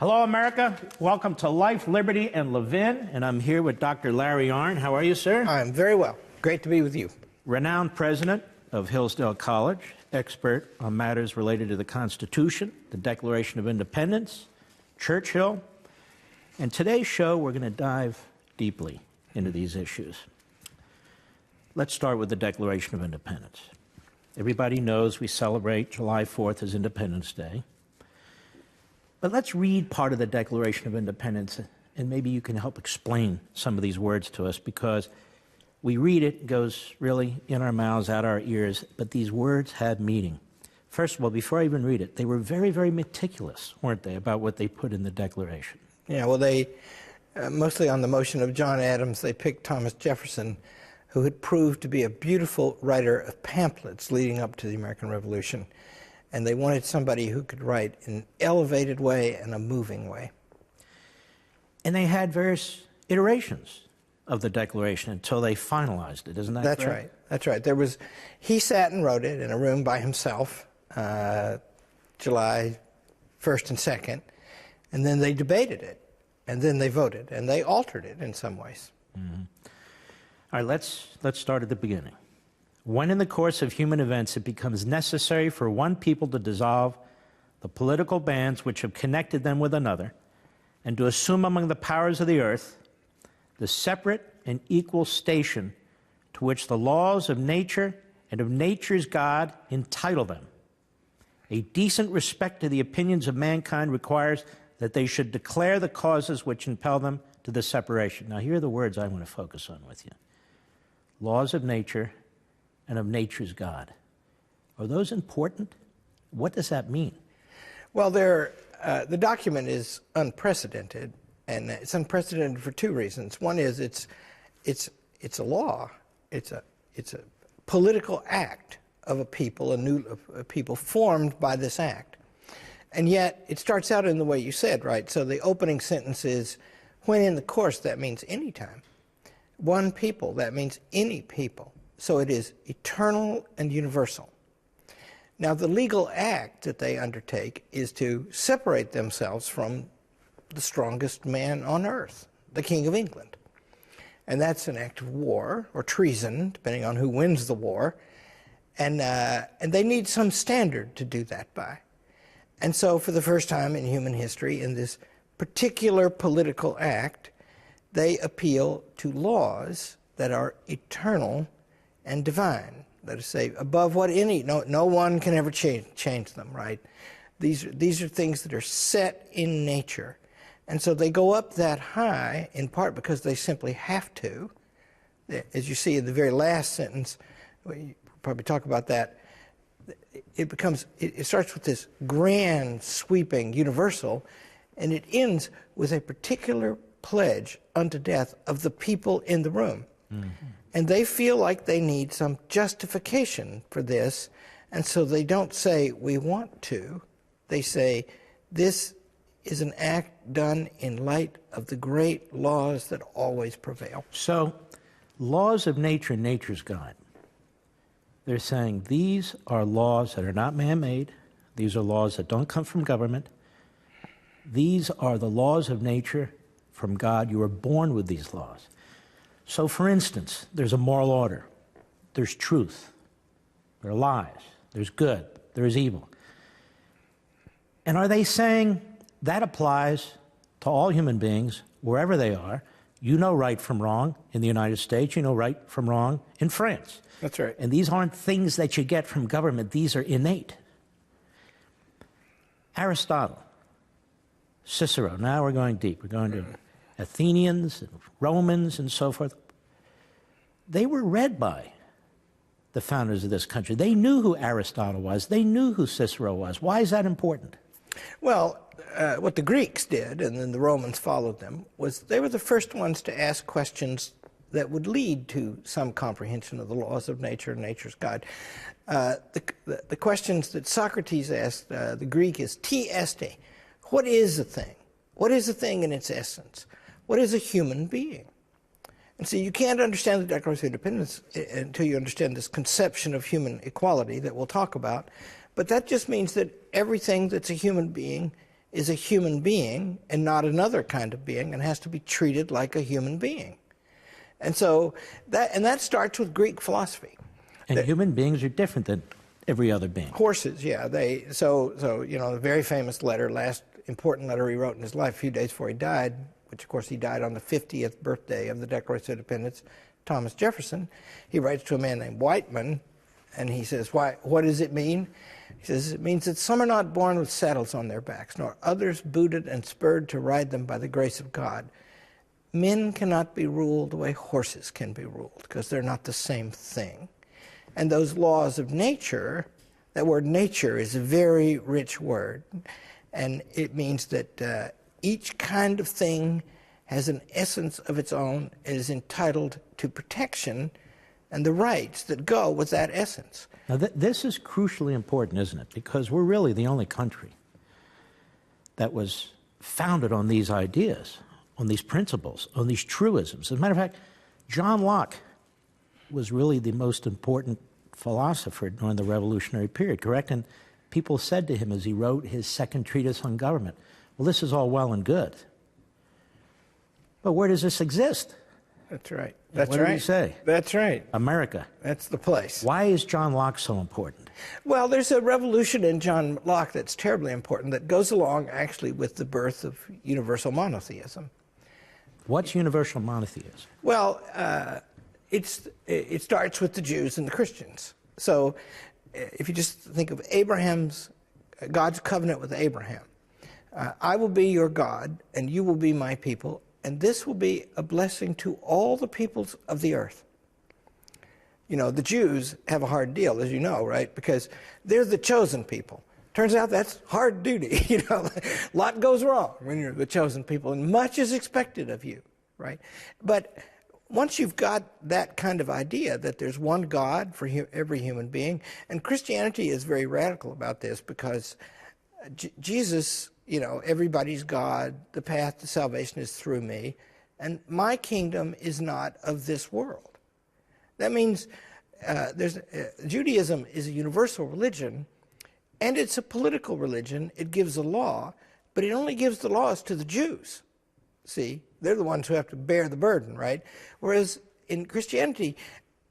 Hello, America. Welcome to Life, Liberty, and Levin. And I'm here with Dr. Larry Arnn. How are you, sir? I'm very well. Great to be with you. Renowned president of Hillsdale College, expert on matters related to the Constitution, the Declaration of Independence, Churchill. And today's show, we're going to dive deeply into these issues. Let's start with the Declaration of Independence. Everybody knows we celebrate July 4th as Independence Day. But let's read part of the Declaration of Independence, and maybe you can help explain some of these words to us, because we read it, it goes really in our mouths, out our ears, but these words had meaning. First of all, before I even read it, they were very, very meticulous, weren't they, about what they put in the Declaration? Yeah, well, they, mostly on the motion of John Adams, they picked Thomas Jefferson, who had proved to be a beautiful writer of pamphlets leading up to the American Revolution. And they wanted somebody who could write in an elevated way and a moving way. And they had various iterations of the Declaration until they finalized it, isn't that correct? That's right. That's right. He sat and wrote it in a room by himself, July 1st and 2nd, and then they debated it, and then they voted, and they altered it in some ways. Mm-hmm. All right, let's start at the beginning. When in the course of human events it becomes necessary for one people to dissolve the political bands which have connected them with another, and to assume among the powers of the earth the separate and equal station to which the laws of nature and of nature's God entitle them, a decent respect to the opinions of mankind requires that they should declare the causes which impel them to the separation. Now, here are the words I want to focus on with you. Laws of nature and of nature's God. Are those important? What does that mean? Well, the document is unprecedented, and it's unprecedented for two reasons. One is it's a law. It's a political act of a people, a people formed by this act. And yet it starts out in the way you said, right? So the opening sentence is, when in the course, that means any time. One people, that means any people. So it is eternal and universal. Now, the legal act that they undertake is to separate themselves from the strongest man on earth, the King of England. And that's an act of war or treason, depending on who wins the war. And they need some standard to do that by. And so for the first time in human history, in this particular political act, they appeal to laws that are eternal and divine, that is, say, above what no one can ever change them, right? These are things that are set in nature. And so they go up that high, in part because they simply have to. As you see in the very last sentence, we'll probably talk about that, it starts with this grand, sweeping, universal, and it ends with a particular pledge unto death of the people in the room. Mm-hmm. And they feel like they need some justification for this, and so they don't say, we want to. They say, this is an act done in light of the great laws that always prevail. So, laws of nature and nature's God. They're saying these are laws that are not man-made. These are laws that don't come from government. These are the laws of nature from God. You were born with these laws. So, for instance, there's a moral order. There's truth. There are lies. There's good. There's evil. And are they saying that applies to all human beings, wherever they are? You know right from wrong in the United States. You know right from wrong in France. That's right. And these aren't things that you get from government. These are innate. Aristotle, Cicero. Now we're going deep. We're going to Athenians and Romans and so forth. They were read by the founders of this country. They knew who Aristotle was. They knew who Cicero was. Why is that important? Well, what the Greeks did, and then the Romans followed them, was they were the first ones to ask questions that would lead to some comprehension of the laws of nature and nature's God. The questions that Socrates asked the Greek is, "Ti este?" What is a thing? What is a thing in its essence? What is a human being? And so you can't understand the Declaration of Independence until you understand this conception of human equality that we'll talk about. But that just means that everything that's a human being is a human being and not another kind of being, and has to be treated like a human being. And so that starts with Greek philosophy. And human beings are different than every other being. Horses, yeah. So the very famous letter, last important letter he wrote in his life, a few days before he died, which of course he died on the 50th birthday of the Declaration of Independence, Thomas Jefferson. He writes to a man named Whiteman, and he says, what does it mean? He says, it means that some are not born with saddles on their backs, nor others booted and spurred to ride them by the grace of God. Men cannot be ruled the way horses can be ruled, because they're not the same thing. And those laws of nature, that word nature is a very rich word, and it means that each kind of thing has an essence of its own and is entitled to protection and the rights that go with that essence. Now, this is crucially important, isn't it? Because we're really the only country that was founded on these ideas, on these principles, on these truisms. As a matter of fact, John Locke was really the most important philosopher during the Revolutionary period, correct? And people said to him as he wrote his second treatise on government, well, this is all well and good, but where does this exist? That's right. That's what right. What did he say? That's right. America. That's the place. Why is John Locke so important? Well, there's a revolution in John Locke that's terribly important that goes along actually with the birth of universal monotheism. What's universal monotheism? Well, it starts with the Jews and the Christians. So if you just think of God's covenant with Abraham, I will be your God and you will be my people, and this will be a blessing to all the peoples of the earth. You know, the Jews have a hard deal, as you know, right? Because they're the chosen people. Turns out that's hard duty. You know, a lot goes wrong when you're the chosen people, and much is expected of you, right? But once you've got that kind of idea that there's one God for every human being, and Christianity is very radical about this because Jesus, you know, everybody's God, the path to salvation is through me, and my kingdom is not of this world. That means Judaism is a universal religion, and it's a political religion. It gives a law, but it only gives the laws to the Jews. See, they're the ones who have to bear the burden, right? Whereas in Christianity,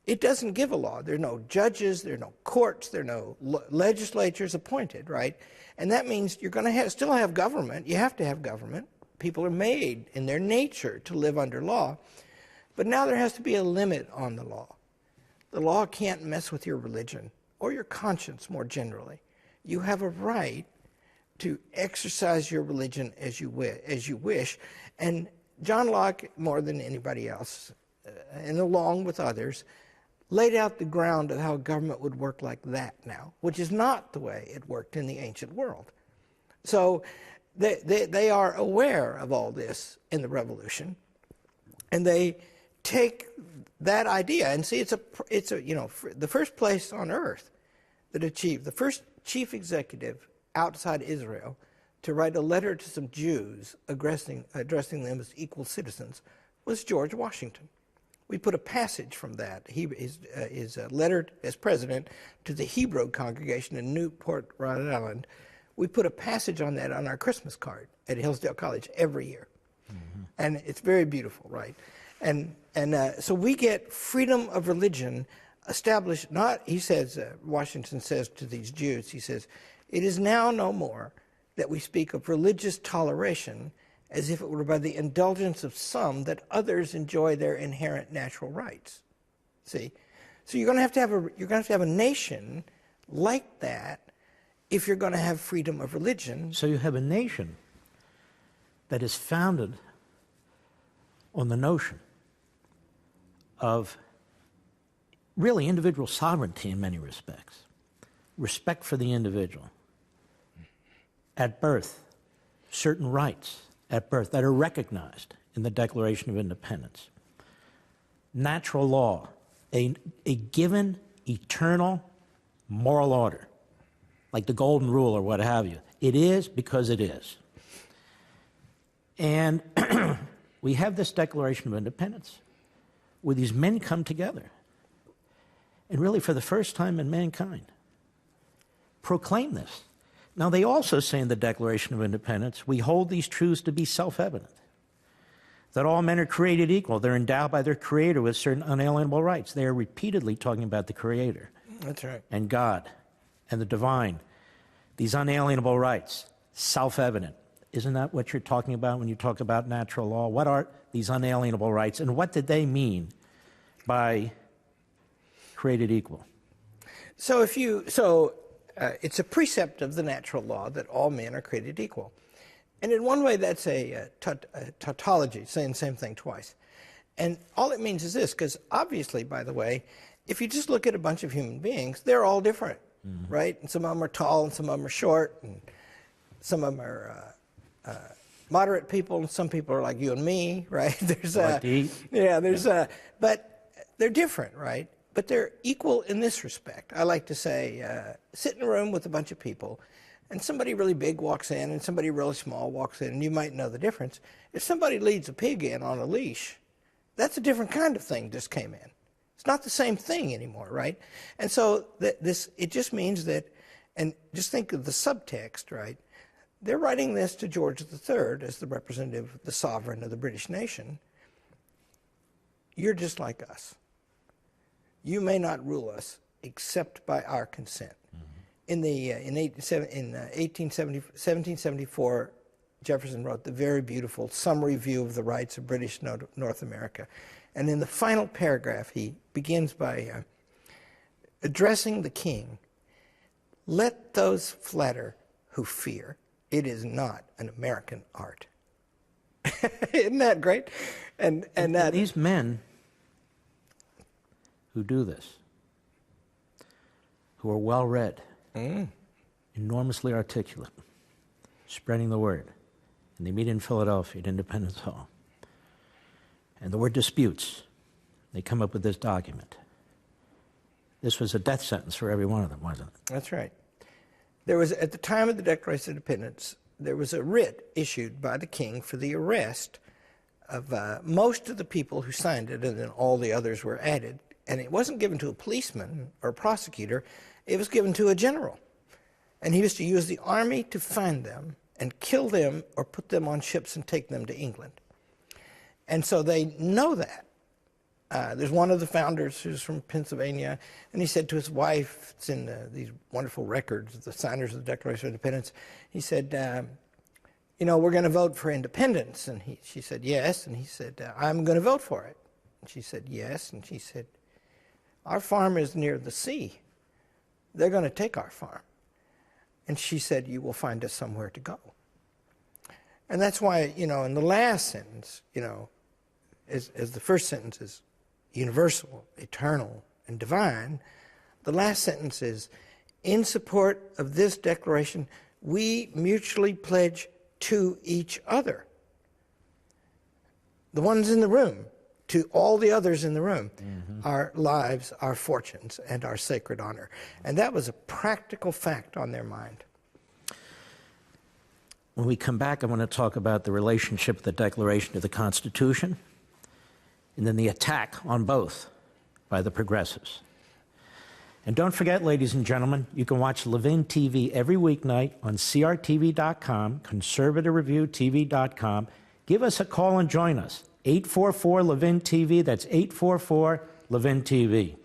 it doesn't give a law. There are no judges, there are no courts, there are no legislatures appointed, right? And that means you're going to still have government. You have to have government. People are made in their nature to live under law. But now there has to be a limit on the law. The law can't mess with your religion or your conscience more generally. You have a right to exercise your religion as you wish. And John Locke, more than anybody else, and along with others, laid out the ground of how government would work like that now, which is not the way it worked in the ancient world. So they are aware of all this in the Revolution, and they take that idea and see it's a you know, the first place on earth that achieved, the first chief executive outside Israel to write a letter to some Jews addressing them as equal citizens was George Washington. We put a passage from that, his letter as president to the Hebrew congregation in Newport, Rhode Island. We put a passage on that on our Christmas card at Hillsdale College every year. Mm-hmm. And it's very beautiful, right? And so we get freedom of religion established, not, he says, Washington says to these Jews, he says, it is now no more that we speak of religious toleration as if it were by the indulgence of some that others enjoy their inherent natural rights. See? So you're going to have a nation like that if you're going to have freedom of religion. So you have a nation that is founded on the notion of really individual sovereignty in many respects, respect for the individual. At birth, certain rights at birth that are recognized in the Declaration of Independence. Natural law, a given eternal moral order, like the golden rule or what have you. It is because it is. And we have this Declaration of Independence where these men come together and really for the first time in mankind proclaim this, Now, they also say in the Declaration of Independence, we hold these truths to be self-evident, that all men are created equal. They're endowed by their Creator with certain unalienable rights. They are repeatedly talking about the Creator. That's right. And God and the divine. These unalienable rights, self-evident. Isn't that what you're talking about when you talk about natural law? What are these unalienable rights, and what did they mean by created equal? So it's a precept of the natural law that all men are created equal. And in one way, that's a tautology, saying the same thing twice. And all it means is this, because obviously, by the way, if you just look at a bunch of human beings, they're all different, right? And some of them are tall, and some of them are short, and some of them are moderate people, and some people are like you and me, right? But they're different, right? But they're equal in this respect. I like to say, sit in a room with a bunch of people, and somebody really big walks in, and somebody really small walks in, and you might know the difference. If somebody leads a pig in on a leash, that's a different kind of thing just came in. It's not the same thing anymore, right? And so it just means that, and just think of the subtext, right? They're writing this to George III as the representative, the sovereign of the British nation. You're just like us. You may not rule us except by our consent. In 1774, Jefferson wrote the very beautiful summary view of the rights of British North America. And in the final paragraph, he begins by addressing the king. Let those flatter who fear. It is not an American art. Isn't that great? And these men who do this, who are well-read, enormously articulate, spreading the word, and they meet in Philadelphia at Independence Hall. And the word disputes. They come up with this document. This was a death sentence for every one of them, wasn't it? That's right. There was, at the time of the Declaration of Independence, there was a writ issued by the king for the arrest of most of the people who signed it, and then all the others were added. And it wasn't given to a policeman or a prosecutor. It was given to a general. And he was to use the army to find them and kill them or put them on ships and take them to England. And so they know that. There's one of the founders who's from Pennsylvania, and he said to his wife, it's in these wonderful records, the signers of the Declaration of Independence, he said, you know, we're going to vote for independence. And she said, yes. And he said, I'm going to vote for it. And she said, yes. And she said, our farm is near the sea. They're going to take our farm. And she said, you will find us somewhere to go. And that's why, you know, in the last sentence, you know, as the first sentence is universal, eternal, and divine, the last sentence is, in support of this declaration, we mutually pledge to each other, the ones in the room, to all the others in the room, our lives, our fortunes, and our sacred honor. And that was a practical fact on their mind. When we come back, I want to talk about the relationship of the Declaration to the Constitution, and then the attack on both by the progressives. And don't forget, ladies and gentlemen, you can watch Levin TV every weeknight on crtv.com, conservativereviewtv.com. Give us a call and join us. 844-LEVIN-TV, that's 844-LEVIN-TV.